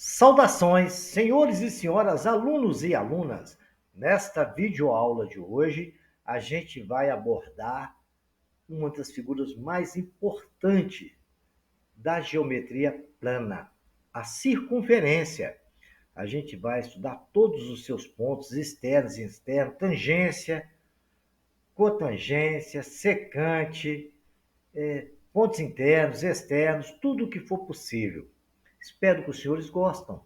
Saudações, senhores e senhoras, alunos e alunas. Nesta videoaula de hoje, a gente vai abordar uma das figuras mais importantes da geometria plana, a circunferência. A gente vai estudar todos os seus pontos externos e externos, tangência, cotangência, secante, pontos internos, externos, tudo o que for possível. Espero que os senhores gostem.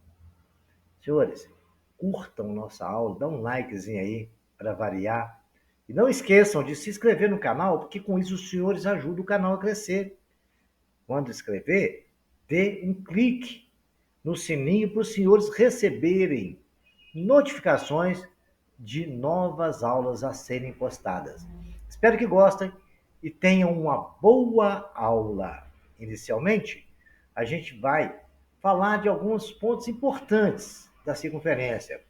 Senhores, curtam nossa aula, dá um likezinho aí para variar. E não esqueçam de se inscrever no canal, porque com isso os senhores ajudam o canal a crescer. Quando inscrever, dê um clique no sininho para os senhores receberem notificações de novas aulas a serem postadas. Espero que gostem e tenham uma boa aula. Inicialmente, a gente vai falar de alguns pontos importantes da circunferência.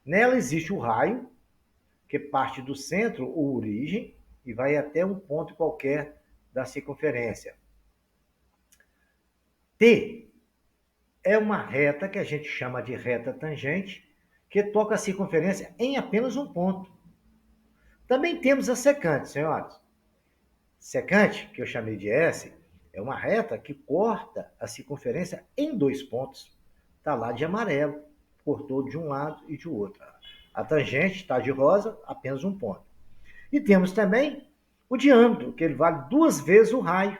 Nela existe o raio, que parte do centro ou origem e vai até um ponto qualquer da circunferência. T é uma reta que a gente chama de reta tangente, que toca a circunferência em apenas um ponto. Também temos a secante, senhores. Secante, que eu chamei de S, é uma reta que corta a circunferência em dois pontos. Está lá de amarelo, cortou de um lado e de outro. A tangente está de rosa, apenas um ponto. E temos também o diâmetro, que ele vale duas vezes o raio.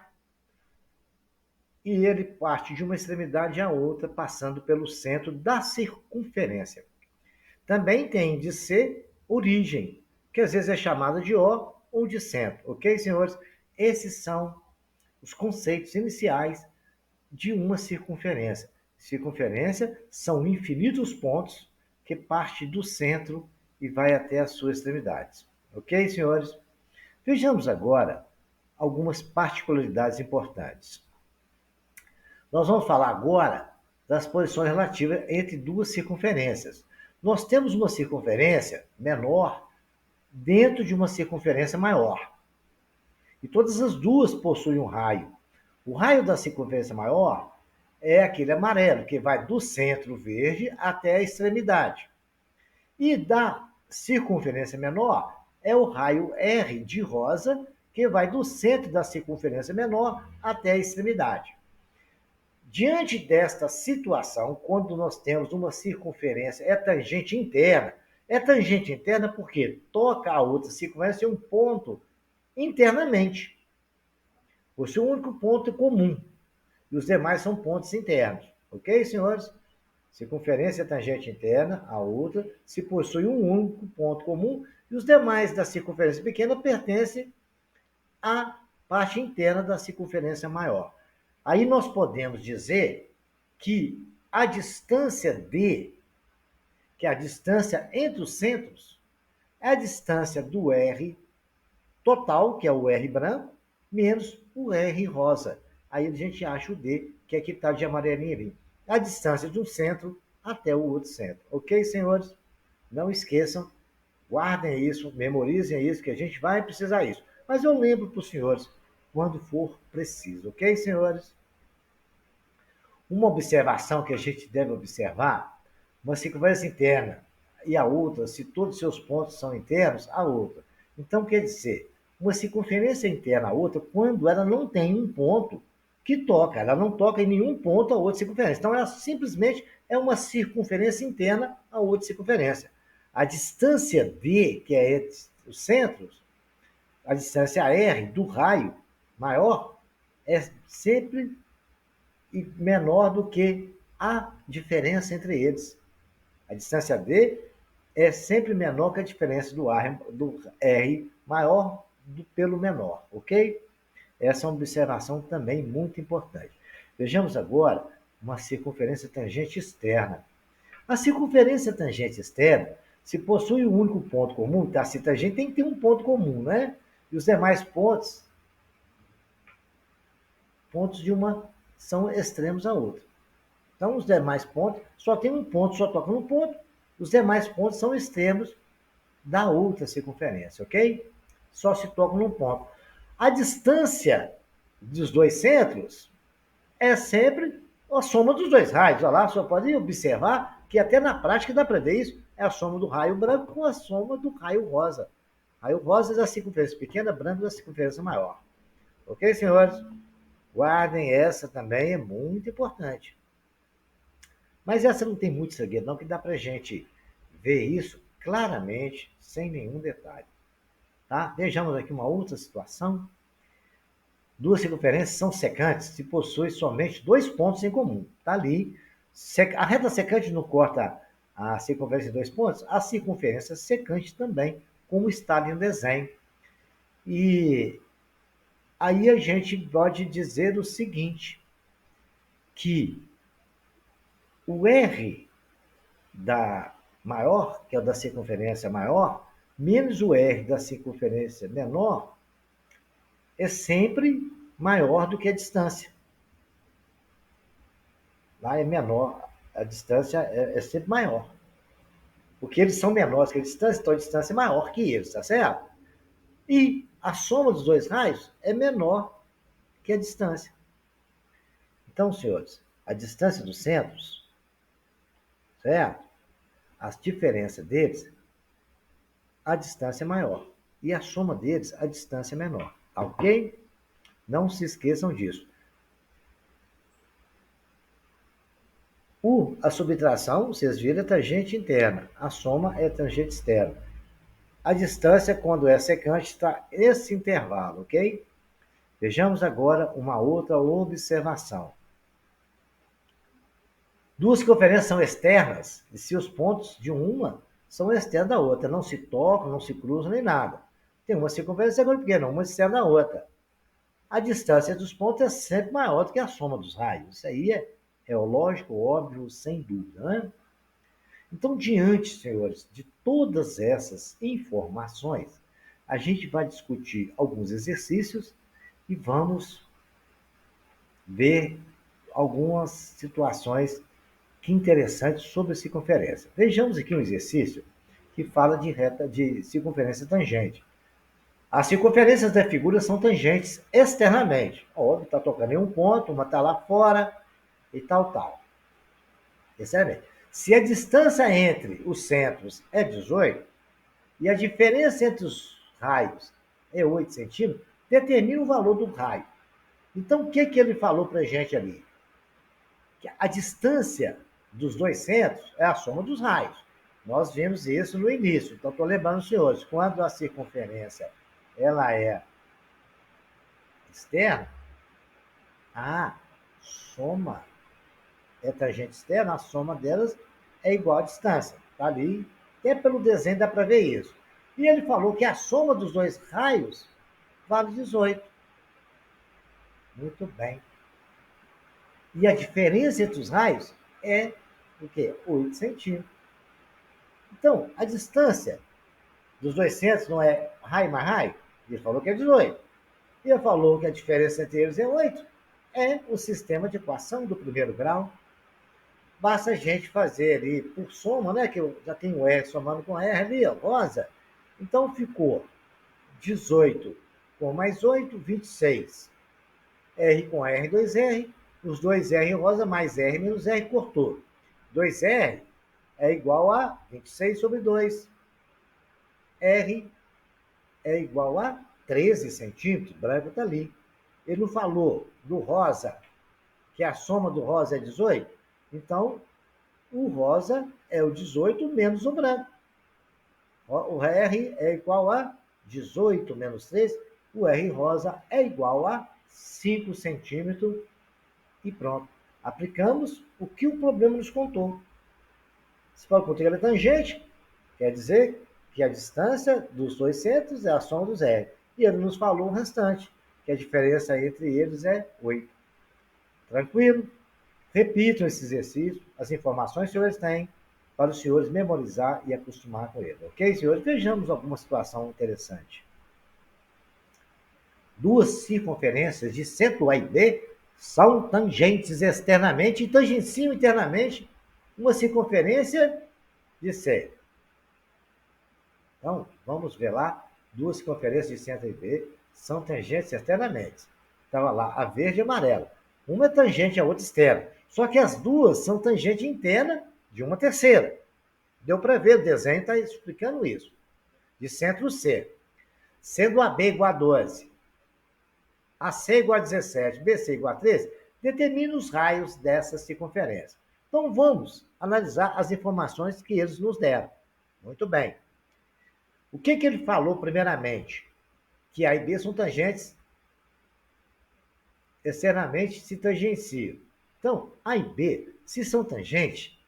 E ele parte de uma extremidade à outra, passando pelo centro da circunferência. Também tem de ser origem, que às vezes é chamada de O ou de centro. Ok, senhores? Esses são os conceitos iniciais de uma circunferência. Circunferência são infinitos pontos que partem do centro e vai até as suas extremidades. Ok, senhores? Vejamos agora algumas particularidades importantes. Nós vamos falar agora das posições relativas entre duas circunferências. Nós temos uma circunferência menor dentro de uma circunferência maior. E todas as duas possuem um raio. O raio da circunferência maior é aquele amarelo, que vai do centro verde até a extremidade. E da circunferência menor é o raio R de rosa, que vai do centro da circunferência menor até a extremidade. Diante desta situação, quando nós temos uma circunferência, é tangente interna porque toca a outra circunferência em um ponto internamente. O seu único ponto é comum. E os demais são pontos internos. Ok, senhores? Circunferência tangente interna, a outra, se possui um único ponto comum, e os demais da circunferência pequena pertencem à parte interna da circunferência maior. Aí nós podemos dizer que a distância D, que é a distância entre os centros, é a distância do R total, que é o R branco, menos o R rosa. Aí a gente acha o D, que aqui está de amarelinho ali. A distância de um centro até o outro centro. Ok, senhores? Não esqueçam, guardem isso, memorizem isso, que a gente vai precisar disso. Mas eu lembro para os senhores quando for preciso. Ok, senhores? Uma observação que a gente deve observar, uma circunferência interna e a outra, se todos os seus pontos são internos, a outra. Então, quer dizer, uma circunferência interna a outra, quando ela não tem um ponto que toca, ela não toca em nenhum ponto a outra circunferência. Então, ela simplesmente é uma circunferência interna a outra circunferência. A distância D, que é entre os centros, a distância R do raio maior, é sempre menor do que a diferença entre eles. A distância D é sempre menor que a diferença do R maior pelo menor, ok? Essa é uma observação também muito importante. Vejamos agora uma circunferência tangente externa. A circunferência tangente externa, se possui um único ponto comum, tá? Se tangente tem que ter um ponto comum, né? E os demais pontos de uma são extremos a outra. Então, os demais pontos, só tem um ponto, só toca no ponto, os demais pontos são extremos da outra circunferência, ok? Só se toca num ponto. A distância dos dois centros é sempre a soma dos dois raios. Olha lá, só pode observar que até na prática dá para ver isso. É a soma do raio branco com a soma do raio rosa. Raio rosa é da circunferência pequena, branco da circunferência maior. Ok, senhores? Guardem essa também, é muito importante. Mas essa não tem muito segredo, não, que dá para gente ver isso claramente, sem nenhum detalhe. Tá? Vejamos aqui uma outra situação. Duas circunferências são secantes e possuem somente dois pontos em comum. Está ali. A reta secante não corta a circunferência em dois pontos, a circunferência secante também, como está ali no desenho. E aí a gente pode dizer o seguinte, que o R da maior, que é o da circunferência maior, menos o R da circunferência menor, é sempre maior do que a distância. Lá é menor, a distância é sempre maior. Porque eles são menores que a distância, então a distância é maior que eles, tá certo? E a soma dos dois raios é menor que a distância. Então, senhores, a distância dos centros, certo? A diferença deles, a distância é maior. E a soma deles, a distância é menor. Tá ok? Não se esqueçam disso. A subtração, vocês viram, é tangente interna. A soma é tangente externa. A distância, quando é secante, está nesse intervalo, ok? Vejamos agora uma outra observação. Duas circunferências são externas e se os pontos de uma são externos da outra. Não se tocam, não se cruzam nem nada. Tem uma circunferência pequena, uma externa da outra. A distância dos pontos é sempre maior do que a soma dos raios. Isso aí é lógico, óbvio, sem dúvida, né? Então, diante, senhores, de todas essas informações, a gente vai discutir alguns exercícios e vamos ver algumas situações que interessantes sobre a circunferência. Vejamos aqui um exercício que fala de reta de circunferência tangente. As circunferências da figura são tangentes externamente. Óbvio, está tocando em um ponto, uma está lá fora e tal. Percebe? Se a distância entre os centros é 18 e a diferença entre os raios é 8 centímetros, determina o valor do raio. Então, o que ele falou para a gente ali? Que a distância dos dois centros é a soma dos raios. Nós vimos isso no início. Então, estou lembrando os senhores, quando a circunferência ela é externa, a soma é tangente externa, a soma delas é igual à distância. Está ali, até pelo desenho dá para ver isso. E ele falou que a soma dos dois raios vale 18. Muito bem. E a diferença entre os raios é o quê? 8 centímetros. Então, a distância dos dois centros não é raio mais raio? Ele falou que é 18. E ele falou que a diferença entre eles é 8. É o sistema de equação do primeiro grau. Basta a gente fazer ali por soma, né? Que eu já tenho o R somando com R ali, ó, rosa. Então ficou 18 com mais 8, 26. R com R, 2R. Os dois R rosa mais R menos R cortou. 2R é igual a 26 sobre 2. R é igual a 13 centímetros. Branco está ali. Ele não falou do rosa, que a soma do rosa é 18? Então, o rosa é o 18 menos o branco. O R é igual a 18 menos 3. O R rosa é igual a 5 centímetros. E pronto. Aplicamos o que o problema nos contou. Se for com a tangente, quer dizer que a distância dos dois centros é a soma dos R. E ele nos falou o restante, que a diferença entre eles é 8. Tranquilo? Repitam esse exercício, as informações que os senhores têm, para os senhores memorizar e acostumar com ele. Ok, senhores? Vejamos alguma situação interessante. Duas circunferências de centro A e B são tangentes externamente e tangenciam internamente uma circunferência de C. Então, vamos ver lá. Duas circunferências de centro A e B são tangentes externamente. Então, olha lá, a verde e a amarela. Uma é tangente, a outra externa. Só que as duas são tangente interna de uma terceira. Deu para ver, o desenho está explicando isso. De centro C. Sendo AB igual a 12, AC igual a 17, BC igual a 13, determina os raios dessa circunferência. Então vamos analisar as informações que eles nos deram. Muito bem. O que ele falou primeiramente? Que A e B são tangentes, externamente se tangenciam. Então, A e B, se são tangentes,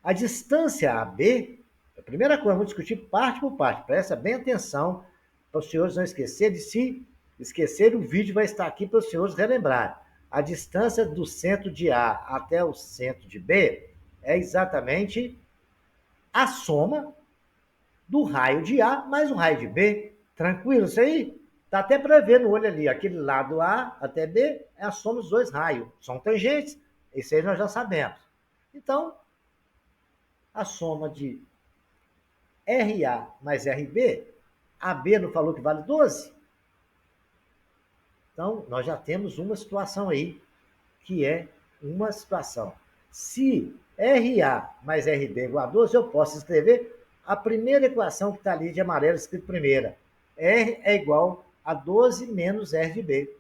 a distância AB, a primeira coisa, vamos discutir parte por parte, presta bem atenção para os senhores não esquecerem, se esquecerem, o vídeo vai estar aqui para os senhores relembrarem. A distância do centro de A até o centro de B é exatamente a soma do raio de A mais o raio de B. Tranquilo isso aí? Dá até para ver no olho ali, aquele lado A até B é a soma dos dois raios. São tangentes, isso aí nós já sabemos. Então, a soma de RA mais RB, AB não falou que vale 12? Então, nós já temos uma situação aí, que é uma situação. Se RA mais RB é igual a 12, eu posso escrever a primeira equação que está ali de amarelo, escrito primeira. R é igual a 12 menos R de B.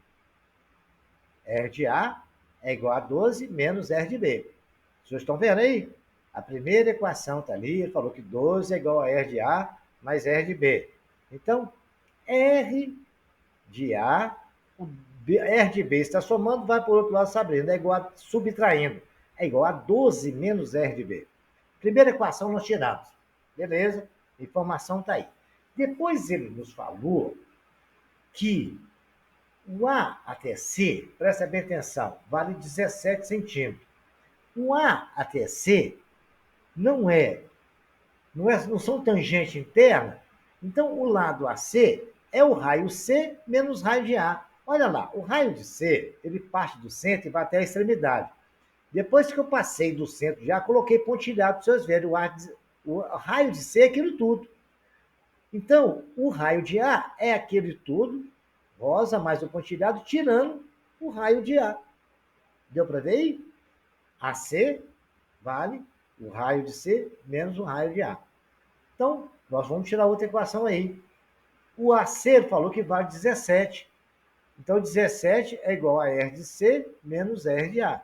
R de A é igual a 12 menos R de B. Vocês estão vendo aí? A primeira equação está ali, ele falou que 12 é igual a R de A mais R de B. Então, R de A, o R de B está somando, vai para o outro lado se abrindo, é igual a subtraindo. É igual a 12 menos R de B. Primeira equação nós tiramos. Beleza? A informação está aí. Depois ele nos falou que o A até C, presta bem atenção, vale 17 centímetros. O A até C não são tangente interna, então o lado AC é o raio C menos raio de A. Olha lá, o raio de C, ele parte do centro e vai até a extremidade. Depois que eu passei do centro já, coloquei pontilhado para vocês verem. O raio de C é aquilo tudo. Então, o raio de A é aquele tudo, rosa mais o pontilhado, tirando o raio de A. Deu para ver aí? AC vale o raio de C menos o raio de A. Então, nós vamos tirar outra equação aí. O AC falou que vale 17. Então, 17 é igual a R de C menos R de A.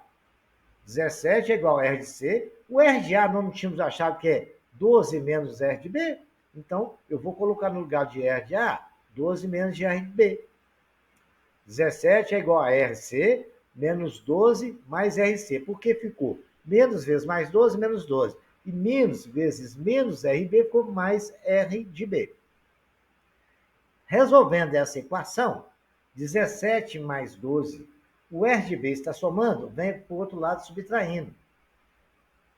17 é igual a R de C. O R de A não tínhamos achado que é 12 menos R de B. Então, eu vou colocar no lugar de R de A, 12 menos de R de B. 17 é igual a RC menos 12 mais RC. Porque ficou menos vezes mais 12, menos 12. E menos vezes menos RB ficou mais R de B. Resolvendo essa equação, 17 mais 12, o R de B está somando, vem para o outro lado subtraindo.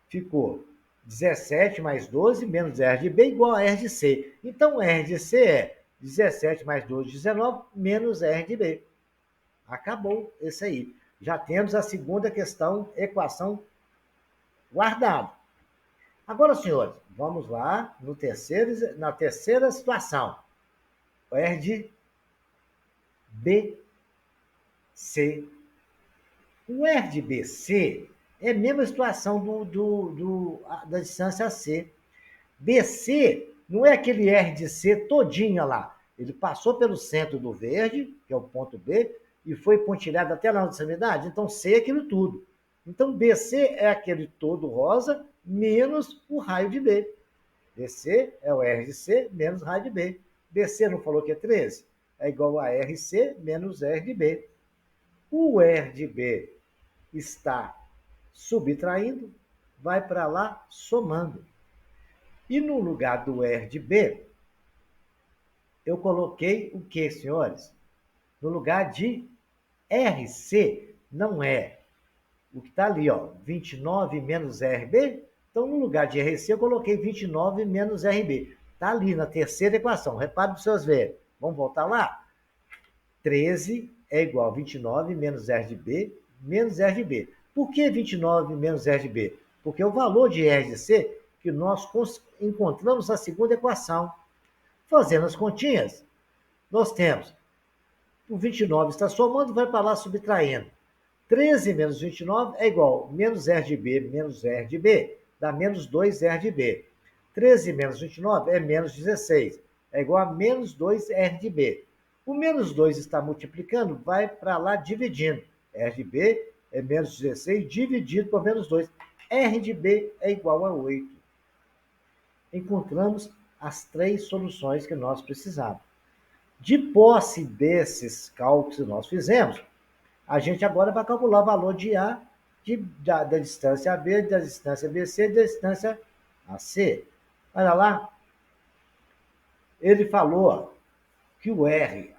Ficou 17 mais 12 menos R de B igual a R de C. Então, R de C é 17 mais 12, 19, menos R de B. Acabou isso aí. Já temos a segunda equação guardada. Agora, senhores, vamos lá na terceira situação. O R de BC. O R de BC é a mesma situação da distância AC. BC não é aquele R de C todinho lá. Ele passou pelo centro do verde, que é o ponto B, e foi pontilhado até lá na extremidade. Então, C é aquilo tudo. Então, BC é aquele todo rosa menos o raio de B. BC é o R de C menos raio de B. BC não falou que é 13? É igual a RC menos R de B. O R de B está subtraindo, vai para lá somando. E no lugar do R de B, eu coloquei o que, senhores? No lugar de RC, não é o que está ali, ó, 29 menos RB. Então, no lugar de RC, eu coloquei 29 menos RB. Está ali na terceira equação. Repare para vocês verem. Vamos voltar lá? 13 é igual a 29 menos R de B menos R de B. Por que 29 menos R de B? Porque o valor de R de C que nós encontramos na segunda equação. Fazendo as continhas, nós temos o 29 está somando, vai para lá subtraindo. 13 menos 29 é igual a menos R de B menos R de B, dá menos 2R de B. 13 menos 29 é menos 16, é igual a menos 2R de B. O menos 2 está multiplicando, vai para lá dividindo. R de B é menos 16 dividido por menos 2. R de B é igual a 8. Encontramos as três soluções que nós precisávamos. De posse desses cálculos que nós fizemos, a gente agora vai calcular o valor de A da distância AB, da distância BC e da distância AC. Olha lá, ele falou que o R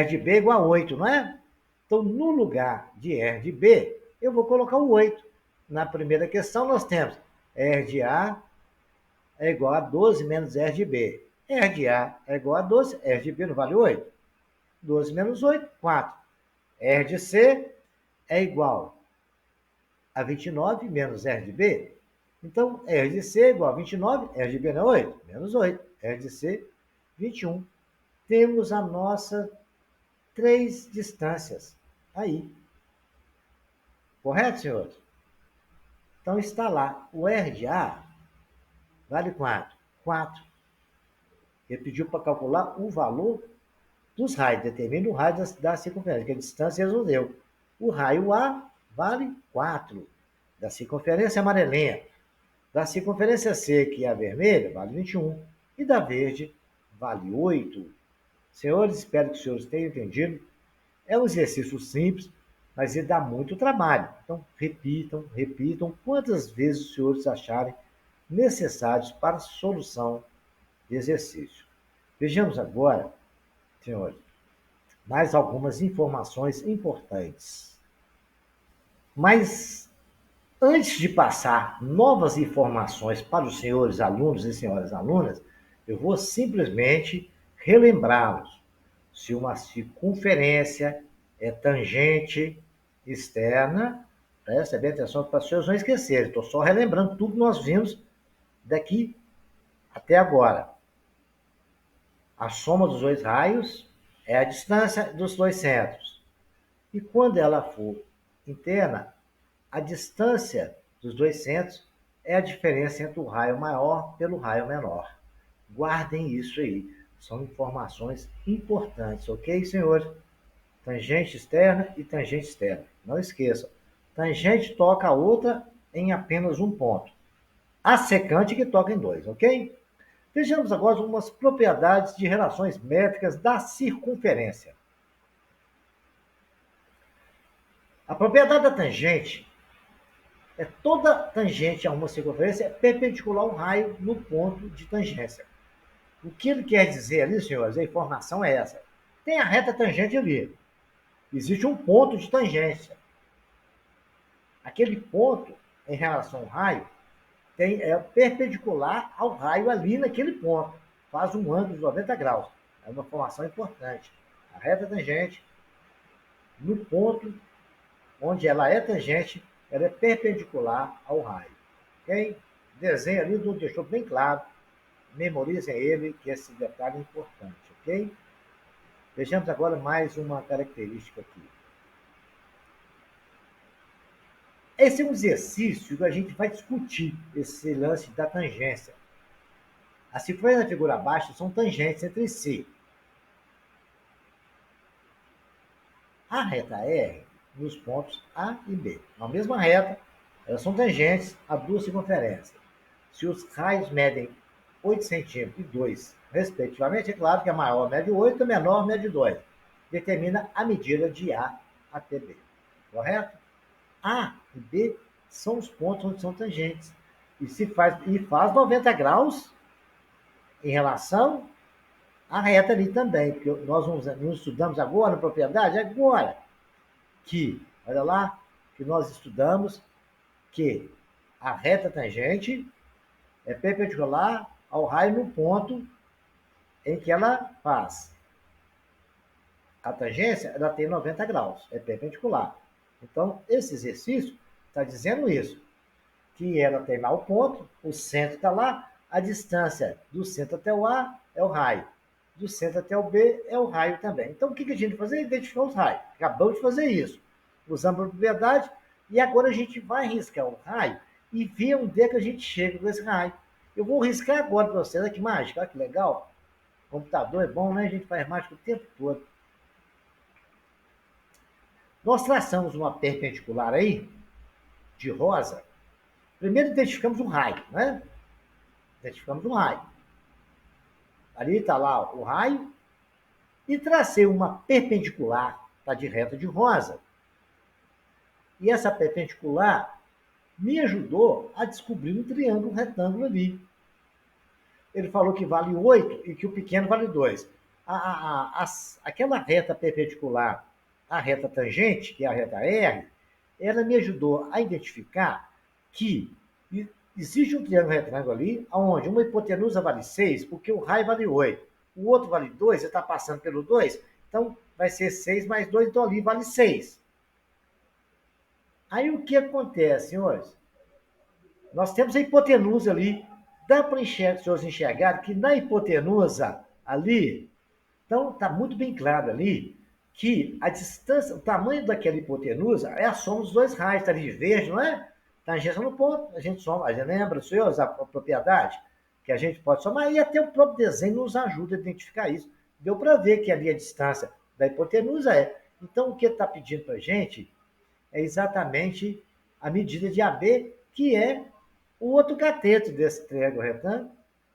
de B é igual a 8, não é? Então, no lugar de R de B, eu vou colocar o 8. Na primeira questão, nós temos R de A é igual a 12 menos R de B. R de A é igual a 12, R de B não vale 8. 12 menos 8, 4. R de C é igual a 29 menos R de B. Então, R de C é igual a 29, R de B não é 8, menos 8. R de C, 21. Temos a nossa três distâncias aí. Correto, senhores? Então, está lá. O R de A vale quanto? 4. Ele pediu para calcular o valor dos raios. Determina o raio da circunferência, que a distância resolveu. O raio A vale 4. Da circunferência amarelinha. Da circunferência C, que é a vermelha, vale 21. E da verde, vale 8. Senhores, espero que os senhores tenham entendido. É um exercício simples, mas ele dá muito trabalho. Então, repitam, repitam quantas vezes os senhores acharem necessários para a solução de exercício. Vejamos agora, senhores, mais algumas informações importantes. Mas, antes de passar novas informações para os senhores alunos e senhoras alunas, eu vou simplesmente relembrá-los. Se uma circunferência é tangente externa, presta bem atenção para os senhores não esquecerem. Estou só relembrando tudo que nós vimos daqui até agora. A soma dos dois raios é a distância dos dois centros. E quando ela for interna, a distância dos dois centros é a diferença entre o raio maior pelo raio menor. Guardem isso aí. São informações importantes, ok, senhores? Tangente externa e tangente externa. Não esqueçam. Tangente toca a outra em apenas um ponto. A secante que toca em dois, ok? Vejamos agora algumas propriedades de relações métricas da circunferência. A propriedade da tangente é toda tangente a uma circunferência perpendicular ao raio no ponto de tangência. O que ele quer dizer ali, senhores, a informação é essa. Tem a reta tangente ali. Existe um ponto de tangência. Aquele ponto, em relação ao raio, é perpendicular ao raio ali naquele ponto. Faz um ângulo de 90 graus. É uma informação importante. A reta tangente, no ponto onde ela é tangente, ela é perpendicular ao raio. Ok? Desenho ali deixou bem claro. Memorizem ele, que esse detalhe é importante. Ok? Vejamos agora mais uma característica aqui. Esse é um exercício que a gente vai discutir, esse lance da tangência. As circunferências da figura abaixo são tangentes entre si. A reta R nos pontos A e B. Na mesma reta, elas são tangentes a duas circunferências. Se os raios medem 8 centímetros e 2, respectivamente, é claro que a maior mede 8 e a menor mede 2. Determina a medida de A até B. Correto? A e B são os pontos onde são tangentes. E faz 90 graus em relação à reta ali também. Porque nós não estudamos agora na propriedade, agora que, olha lá, que nós estudamos que a reta tangente é perpendicular ao raio no ponto em que ela faz. A tangência, ela tem 90 graus, é perpendicular. Então, esse exercício está dizendo isso, que ela tem lá o ponto, o centro está lá, a distância do centro até o A é o raio, do centro até o B é o raio também. Então, o que a gente vai fazer? Identificar os raios. Acabamos de fazer isso. usamos a propriedade, e agora a gente vai riscar o raio e ver onde é que a gente chega com esse raio. Eu vou riscar agora para vocês. Olha que mágica, olha que legal. O computador é bom, né? A gente faz mágica o tempo todo. Nós traçamos uma perpendicular aí, de rosa. Primeiro identificamos um raio, né? Identificamos um raio. Ali está lá o raio. E tracei uma perpendicular, está de reta de rosa. E essa perpendicular me ajudou a descobrir um triângulo retângulo ali. Ele falou que vale 8 e que o pequeno vale 2. Aquela reta perpendicular, a reta tangente, que é a reta R, ela me ajudou a identificar que existe um triângulo retângulo ali, onde uma hipotenusa vale 6, porque o raio vale 8. O outro vale 2, você está passando pelo 2, então vai ser 6 mais 2, então ali vale 6. Aí o que acontece, senhores? Nós temos a hipotenusa ali. Dá para os senhores enxergar que na hipotenusa ali, então está muito bem claro ali que a distância, o tamanho daquela hipotenusa é a soma dos dois raios, está ali de verde, não é? Tangência no ponto, a gente soma, a gente lembra, senhores, a propriedade que a gente pode somar, e até o próprio desenho nos ajuda a identificar isso. Deu para ver que ali a distância da hipotenusa é. Então, o que está pedindo para a gente é exatamente a medida de AB, que é o outro cateto desse triângulo retângulo.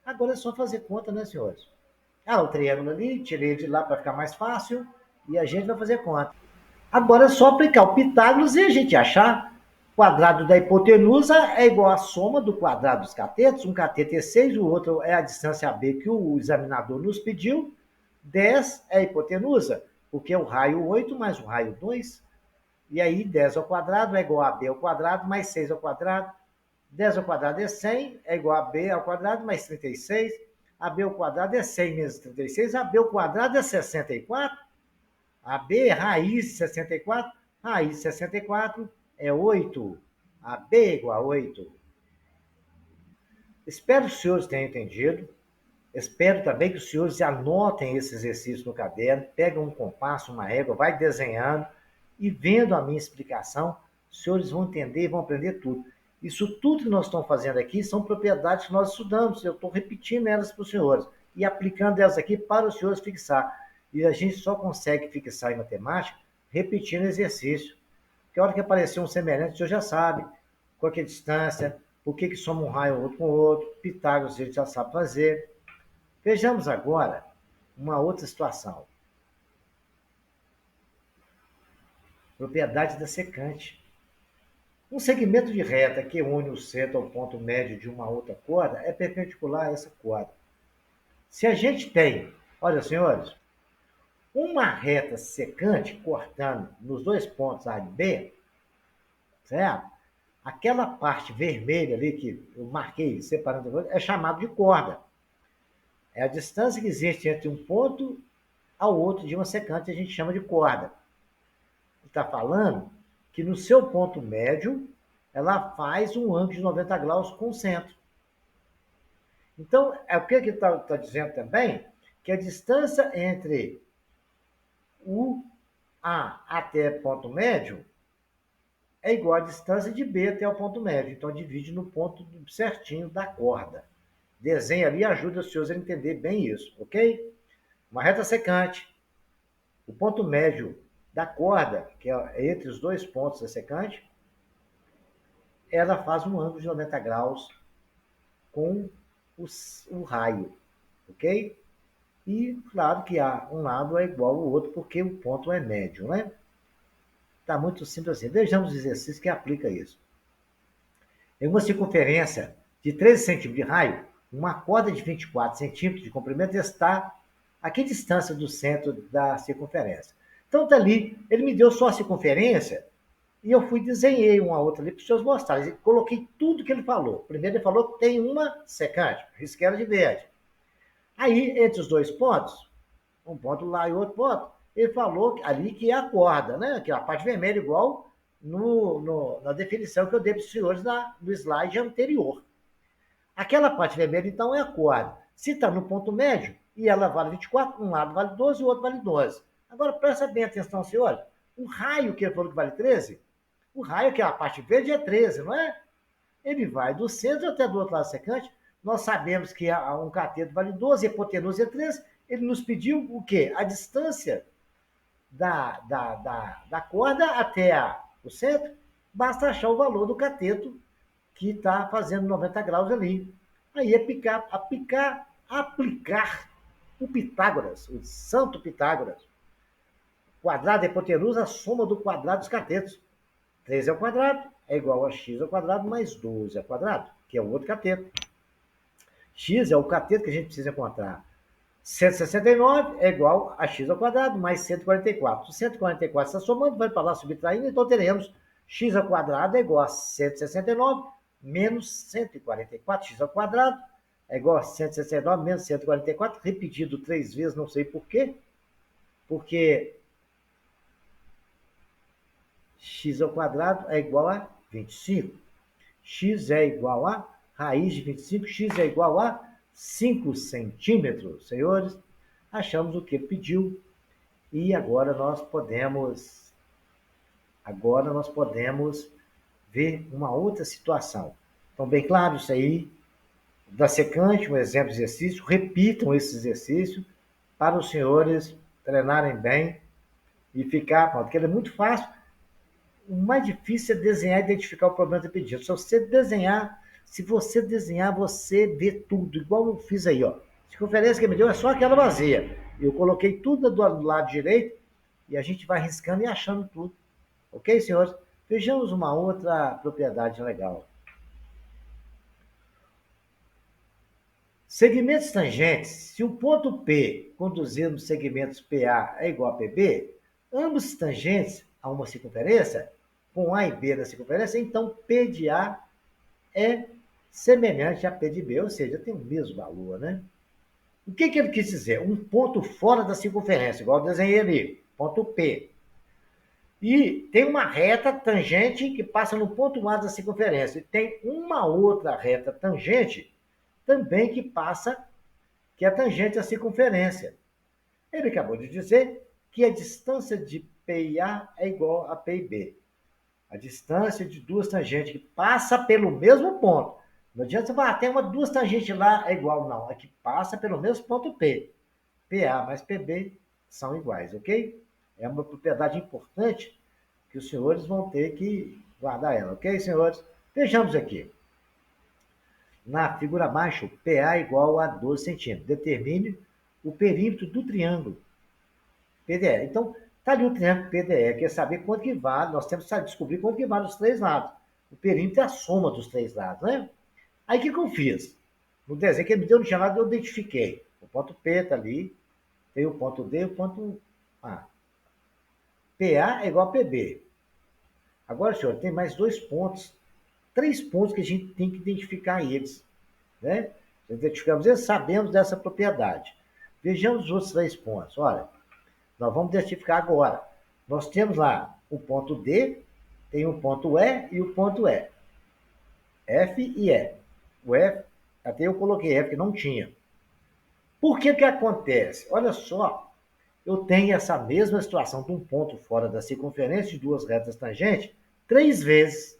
Agora é só fazer conta, né, senhores? Ah, o triângulo ali, tirei de lá para ficar mais fácil e a gente vai fazer conta. Agora é só aplicar o Pitágoras e a gente achar o quadrado da hipotenusa é igual à soma do quadrado dos catetos. Um cateto é 6, o outro é a distância AB que o examinador nos pediu. 10 é a hipotenusa, porque é o raio 8 mais o raio 2. E aí 10 ao quadrado é igual a B ao quadrado mais 6 ao quadrado. 10 ao quadrado é 100, é igual a B ao quadrado mais 36. AB ao quadrado é 100 menos 36. AB ao quadrado é 64. AB, raiz de 64. Raiz de 64 é 8. AB é igual a 8. Espero que os senhores tenham entendido. Espero também que os senhores anotem esse exercício no caderno, pegam um compasso, uma régua, vai desenhando e vendo a minha explicação, os senhores vão entender e vão aprender tudo. Isso tudo que nós estamos fazendo aqui são propriedades que nós estudamos. Eu estou repetindo elas para os senhores e aplicando elas aqui para os senhores fixar. E a gente só consegue fixar em matemática repetindo exercício. Porque a hora que aparecer um semelhante, o senhor já sabe qual é a distância, por que soma um raio outro com o outro, Pitágoras a gente já sabe fazer. Vejamos agora uma outra situação. Propriedade da secante. Um segmento de reta que une o centro ao ponto médio de uma outra corda é perpendicular a essa corda. Se a gente tem, olha senhores, uma reta secante cortando nos dois pontos A e B, certo? Aquela parte vermelha ali que eu marquei separando é chamado de corda. É a distância que existe entre um ponto ao outro de uma secante, a gente chama de corda. Está falando que no seu ponto médio, ela faz um ângulo de 90 graus com o centro. Então, o que ele está dizendo também? Que a distância entre o A até ponto médio é igual à distância de B até o ponto médio. Então, divide no ponto certinho da corda. Desenha ali e ajuda os senhores a entender bem isso, ok? Uma reta secante. O ponto médio da corda, que é entre os dois pontos da secante, ela faz um ângulo de 90 graus com o raio, ok? E claro que um lado é igual ao outro, porque o ponto é médio, né? Está muito simples assim. Vejamos o exercício que aplica isso. Em uma circunferência de 13 centímetros de raio, uma corda de 24 centímetros de comprimento está a que distância do centro da circunferência? Então, está ali, ele me deu só a circunferência e eu fui desenhei uma outra ali para os senhores mostrarem. Coloquei tudo que ele falou. Primeiro ele falou que tem uma secante, risquei ela de verde. Aí, entre os dois pontos, um ponto lá e outro ponto, ele falou ali que é a corda, né? Que é a parte vermelha, igual na definição que eu dei para os senhores no slide anterior. Aquela parte vermelha, então, é a corda. Se está no ponto médio, e ela vale 24, um lado vale 12 e o outro vale 12. Agora, presta bem atenção, senhor. O raio que ele falou que vale 13, o raio, que é a parte verde, é 13, não é? Ele vai do centro até do outro lado secante. Nós sabemos que um cateto vale 12, a hipotenusa é 13. Ele nos pediu o quê? A distância da corda até o centro. Basta achar o valor do cateto que está fazendo 90 graus ali. Aí é aplicar o Pitágoras, o santo Pitágoras. Quadrado da hipotenusa, a soma do quadrado dos catetos. 13 ao quadrado é igual a x ao quadrado mais 12 ao quadrado, que é o outro cateto. X é o cateto que a gente precisa encontrar. 169 é igual a x ao quadrado mais 144. 144 está somando, vai para lá subtraindo, então teremos x ao quadrado é igual a 169 menos 144. X ao quadrado é igual a 169 menos 144, repetido 3 vezes, não sei por quê. Porque x ao quadrado é igual a 25. X é igual a raiz de 25, x é igual a 5 centímetros. Senhores, achamos o que pediu e agora nós podemos ver uma outra situação. Então, bem claro isso aí, da secante, um exemplo de exercício, repitam esse exercício para os senhores treinarem bem e ficar, porque ele é muito fácil. O mais difícil é desenhar e identificar o problema do pedido. Se você desenhar, você vê tudo, igual eu fiz aí, ó. A circunferência que me deu é só aquela vazia. Eu coloquei tudo do lado direito e a gente vai riscando e achando tudo. Ok, senhores? Vejamos uma outra propriedade legal. Segmentos tangentes. Se o ponto P conduzir nos segmentos PA é igual a PB, ambos tangentes a uma circunferência, com A e B na circunferência, então P de A é semelhante a P de B, ou seja, tem o mesmo valor, né? O que ele quis dizer? Um ponto fora da circunferência, igual eu desenhei ali, ponto P. E tem uma reta tangente que passa no ponto A da circunferência. E tem uma outra reta tangente também que passa, que é tangente à circunferência. Ele acabou de dizer que a distância de P e A é igual a P e B. A distância de duas tangentes que passa pelo mesmo ponto. Não adianta você falar, tem duas tangentes lá, é igual. Não, é que passa pelo mesmo ponto P. PA mais PB são iguais, ok? É uma propriedade importante que os senhores vão ter que guardar ela, ok, senhores? Vejamos aqui. Na figura abaixo, PA igual a 12 centímetros. Determine o perímetro do triângulo PDE. Então, está ali o triângulo PDE, quer saber quanto que vale, nós temos que descobrir quanto que vale os três lados. O perímetro é a soma dos três lados, né? Aí o que eu fiz? No desenho que ele me deu no chamado, eu identifiquei. O ponto P está ali, tem o ponto D e o ponto A. PA é igual a PB. Agora, senhor, tem mais dois pontos, três pontos que a gente tem que identificar eles, né? Identificamos eles, sabemos dessa propriedade. Vejamos os outros três pontos. Olha, nós vamos identificar agora. Nós temos lá o ponto D, tem o ponto E e o ponto E. F e E. O F, até eu coloquei F, que não tinha. Por que acontece? Olha só, eu tenho essa mesma situação de um ponto fora da circunferência de duas retas tangentes 3 vezes.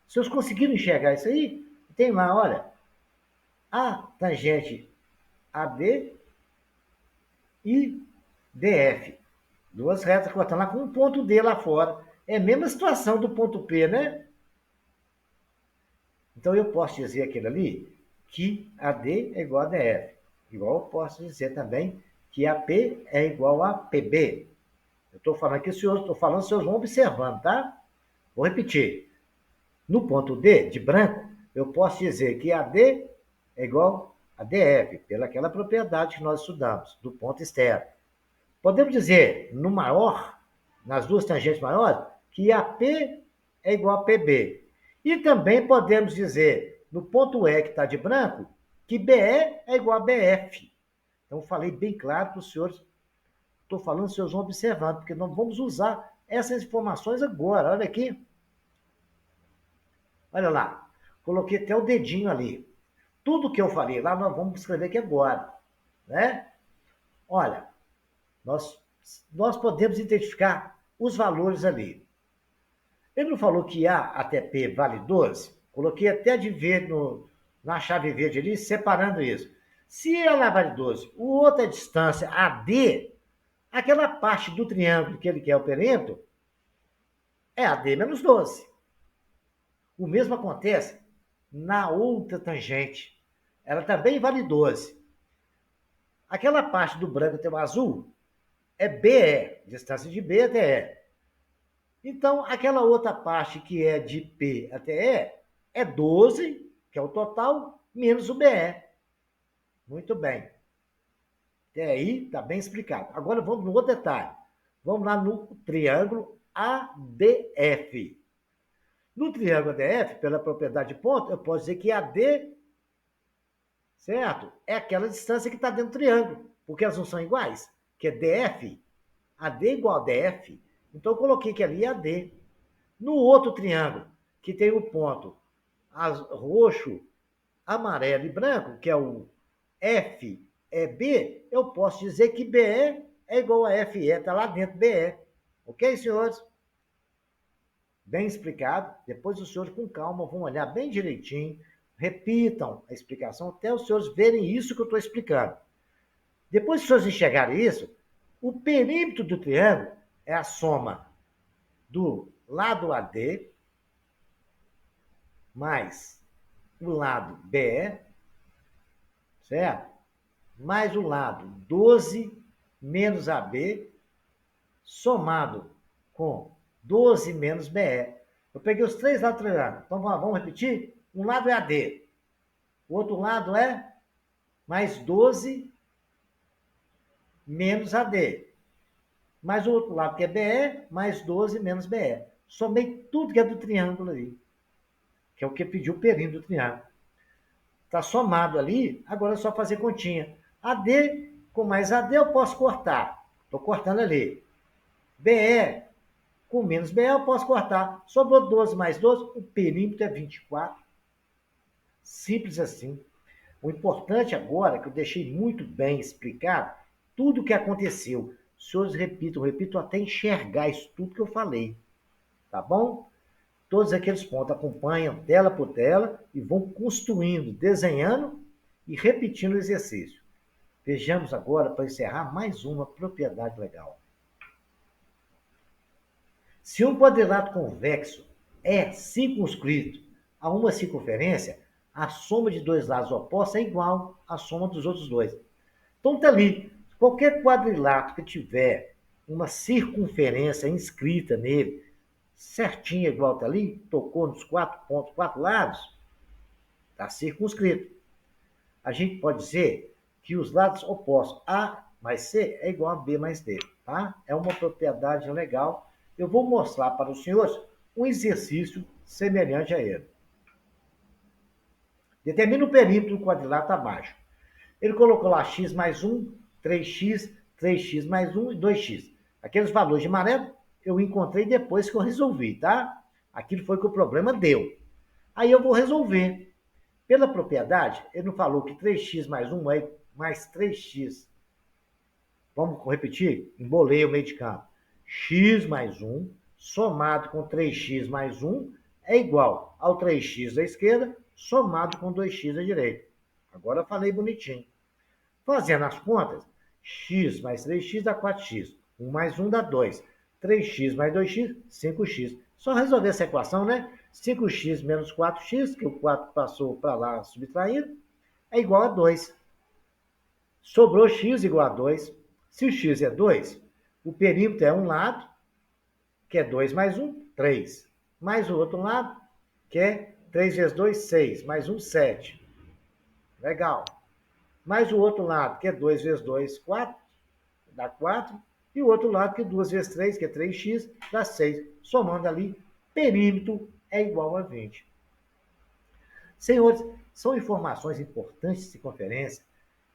Se vocês conseguiram enxergar isso aí, tem lá, olha, a tangente AD e DF. Duas retas que estão lá com um ponto D lá fora. É a mesma situação do ponto P, né? Então eu posso dizer aquilo ali que AD é igual a DF. Igual eu posso dizer também que AP é igual a PB. Eu estou falando aqui, estou falando, os senhores vão observando, tá? Vou repetir. No ponto D, de branco, eu posso dizer que AD é igual a DF, pelaquela propriedade que nós estudamos, do ponto externo. Podemos dizer, no maior, nas duas tangentes maiores, que AP é igual a PB. E também podemos dizer, no ponto E que está de branco, que BE é igual a BF. Então, falei bem claro para os senhores. Estou falando, os senhores vão observando, porque nós vamos usar essas informações agora. Olha aqui. Olha lá. Coloquei até o dedinho ali. Tudo que eu falei lá, nós vamos escrever aqui agora. Né? Olha, nós podemos identificar os valores ali. Ele não falou que A até P vale 12? Coloquei até de ver na chave verde ali, separando isso. Se ela vale 12, o outro é distância AD, aquela parte do triângulo que ele quer o perímetro, é AD menos 12. O mesmo acontece na outra tangente. Ela também vale 12. Aquela parte do branco até o azul é BE, distância de B até E. Então, aquela outra parte que é de P até E é 12, que é o total, menos o BE. Muito bem. Até aí está bem explicado. Agora vamos no outro detalhe. Vamos lá no triângulo ADF. No triângulo ADF, pela propriedade de ponto, eu posso dizer que AD, certo? É aquela distância que está dentro do triângulo, porque elas não são iguais, que é DF. AD igual a DF. Então eu coloquei que ali é AD. No outro triângulo, que tem o ponto roxo, amarelo e branco, que é o FEB, eu posso dizer que BE é igual a FE, está lá dentro BE. Ok, senhores? Bem explicado. Depois os senhores, com calma, vão olhar bem direitinho, repitam a explicação até os senhores verem isso que eu estou explicando. Depois que os senhores enxergarem isso, o perímetro do triângulo é a soma do lado AD mais o lado BE, certo? Mais o lado 12 menos AB, somado com 12 menos BE. Eu peguei os três lados do triângulo. Então vamos repetir? Um lado é AD, o outro lado é mais 12 menos AD. Mais o outro lado que é BE, mais 12 menos BE. Somei tudo que é do triângulo ali, que é o que pediu o perímetro do triângulo. Está somado ali, agora é só fazer continha. AD com mais AD eu posso cortar. Estou cortando ali. BE com menos BE eu posso cortar. Sobrou 12 mais 12, o perímetro é 24. Simples assim. O importante agora, que eu deixei muito bem explicado, tudo o que aconteceu. Os senhores repitam até enxergar isso tudo que eu falei. Tá bom? Todos aqueles pontos acompanham tela por tela e vão construindo, desenhando e repetindo o exercício. Vejamos agora, para encerrar, mais uma propriedade legal. Se um quadrilátero convexo é circunscrito a uma circunferência, a soma de dois lados opostos é igual à soma dos outros dois. Então está ali, qualquer quadrilátero que tiver uma circunferência inscrita nele, certinha igual está ali, tocou nos 4 pontos, 4 lados, está circunscrito. A gente pode dizer que os lados opostos A mais C é igual a B mais D, tá? É uma propriedade legal. Eu vou mostrar para os senhores um exercício semelhante a ele. Determina o perímetro do quadrilátero abaixo. Ele colocou lá x mais 1, 3x, 3x mais 1 e 2x. Aqueles valores de amarelo eu encontrei depois que eu resolvi, tá? Aquilo foi que o problema deu. Aí eu vou resolver. Pela propriedade, ele não falou que 3x mais 1 é mais 3x. Vamos repetir? Embolei o meio de campo. X mais 1 somado com 3x mais 1 é igual ao 3x da esquerda somado com 2x da direita. Agora eu falei bonitinho. Fazendo as contas, x mais 3x dá 4x. 1 mais 1 dá 2. 3x mais 2x, 5x. Só resolver essa equação, né? 5x menos 4x, que o 4 passou para lá subtraído, é igual a 2. Sobrou x igual a 2. Se o x é 2, o perímetro é um lado, que é 2 mais 1, 3. Mais o outro lado, que é 3 vezes 2, 6. Mais 1, 7. Legal. Mais o outro lado, que é 2 vezes 2, 4. Dá 4. E o outro lado, que é 2 vezes 3, que é 3x, dá 6. Somando ali, perímetro é igual a 20. Senhores, são informações importantes de conferência.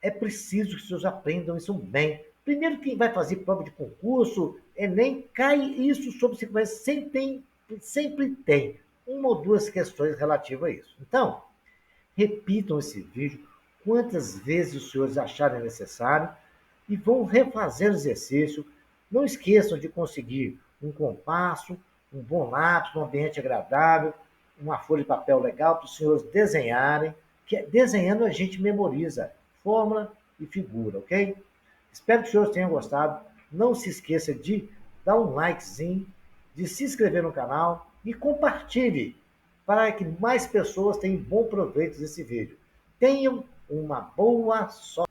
É preciso que vocês aprendam isso bem. Primeiro, quem vai fazer prova de concurso, Enem, cai isso sobre circunferência. Sempre tem uma ou duas questões relativas a isso. Então, repitam esse vídeo quantas vezes os senhores acharem necessário e vão refazer o exercício. Não esqueçam de conseguir um compasso, um bom lápis, um ambiente agradável, uma folha de papel legal para os senhores desenharem, que desenhando a gente memoriza fórmula e figura, ok? Espero que os senhores tenham gostado. Não se esqueça de dar um likezinho, de se inscrever no canal e compartilhe para que mais pessoas tenham bom proveito desse vídeo. Tenham uma boa sorte.